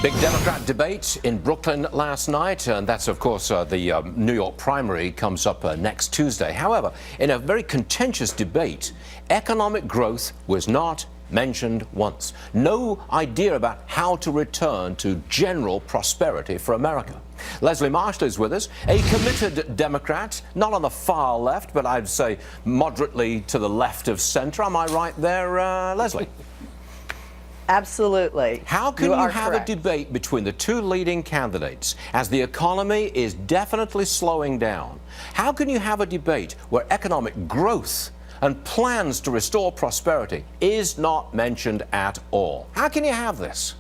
Big Democrat debate in Brooklyn last night, and that's, of course, the New York primary comes up next Tuesday. However, in a very contentious debate, economic growth was not mentioned once. No idea about how to return to general prosperity for America. Leslie Marshall is with us, a committed Democrat, not on the far left, but I'd say moderately to the left of center. Am I right there, Leslie? Absolutely. How can you have a debate between the two leading candidates as the economy is definitely slowing down? How can you have a debate where economic growth and plans to restore prosperity is not mentioned at all? How can you have this?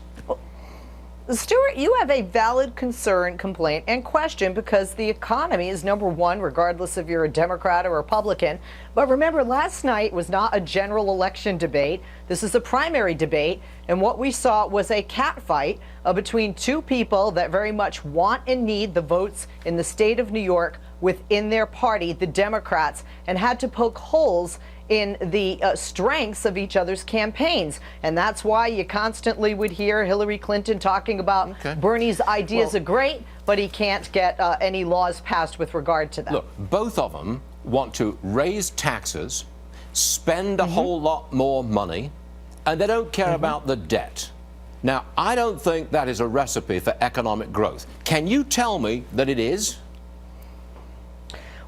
Stuart, you have a valid concern, complaint, and question because the economy is number one, regardless if you're a Democrat or Republican. But remember, last night was not a general election debate. This is a primary debate. And what we saw was a catfight between two people that very much want and need the votes in the state of New York within their party, the Democrats, and had to poke holes in the strengths of each other's campaigns. And that's why you constantly would hear Hillary Clinton talking about Bernie's ideas are great, but he can't get any laws passed with regard to them. Look, both of them want to raise taxes, spend a whole lot more money, and they don't care about the debt. Now, I don't think that is a recipe for economic growth. Can you tell me that it is?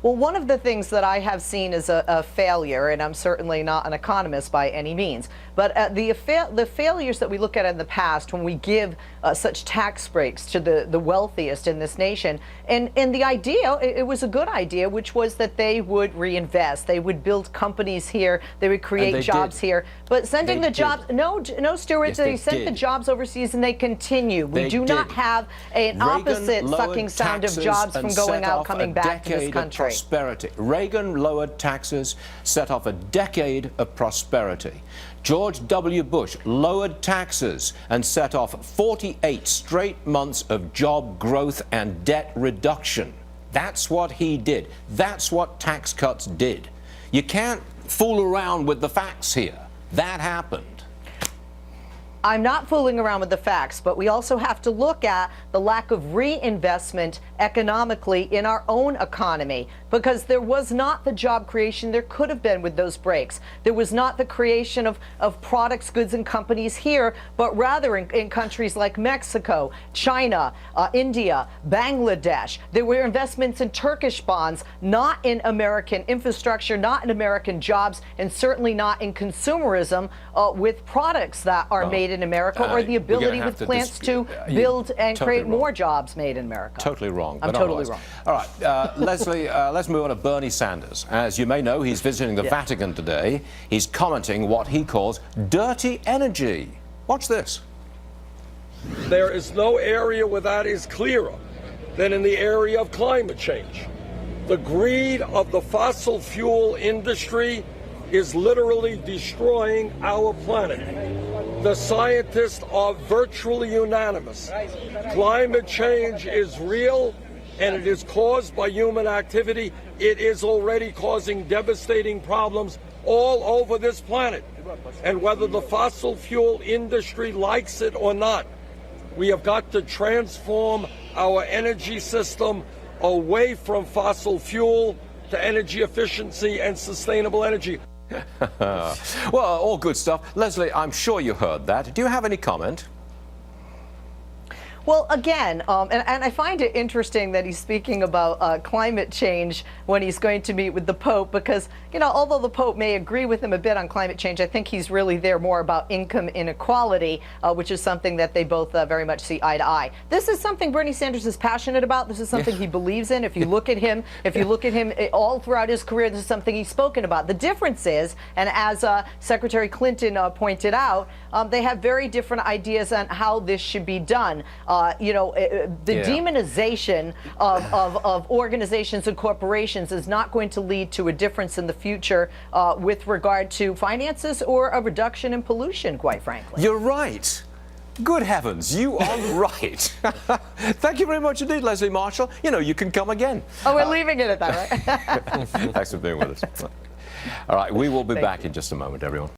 Well, one of the things that I have seen as a failure, and I'm certainly not an economist by any means, but the failures that we look at in the past when we give such tax breaks to the wealthiest in this nation, and the idea, it was a good idea, which was that they would reinvest, they would build companies here, they would create jobs here, but sending the jobs, no, Stuart, they sent the jobs overseas and they continue. We do not have an opposite sucking sound of jobs from going out, coming back to this country. Prosperity. Reagan lowered taxes, set off a decade of prosperity. George W. Bush lowered taxes and set off 48 straight months of job growth and debt reduction. That's what he did. That's what tax cuts did. You can't fool around with the facts here. That happened. I'm not fooling around with the facts, but we also have to look at the lack of reinvestment economically in our own economy, because there was not the job creation there could have been with those breaks. There was not the creation of products, goods, and companies here, but rather in countries like Mexico, China, India, Bangladesh. There were investments in Turkish bonds, not in American infrastructure, not in American jobs, and certainly not in consumerism with products that are made in America, or the ability with plants to build and create more jobs made in America. Totally wrong. I'm totally wrong. All right, Leslie, let's move on to Bernie Sanders. As you may know, he's visiting the Vatican today. He's commenting what he calls dirty energy. Watch this. There is no area where that is clearer than in the area of climate change. The greed of the fossil fuel industry is literally destroying our planet. The scientists are virtually unanimous. Climate change is real, and it is caused by human activity. It is already causing devastating problems all over this planet. And whether the fossil fuel industry likes it or not, we have got to transform our energy system away from fossil fuel to energy efficiency and sustainable energy. Well, all good stuff. Leslie, I'm sure you heard that. Do you have any comment? Well, again, and I find it interesting that he's speaking about climate change when he's going to meet with the Pope, because, you know, although the Pope may agree with him a bit on climate change, I think he's really there more about income inequality, which is something that they both very much see eye to eye. This is something Bernie Sanders is passionate about. This is something he believes in. If you look at him, all throughout his career, this is something he's spoken about. The difference is, and as Secretary Clinton pointed out, they have very different ideas on how this should be done. The demonization of organizations and corporations is not going to lead to a difference in the future with regard to finances or a reduction in pollution, quite frankly. You're right. Good heavens, you are right. Thank you very much indeed, Leslie Marshall. You know, you can come again. Oh, we're leaving it at that, right? Thanks for being with us. All right, we will be back in just a moment, everyone.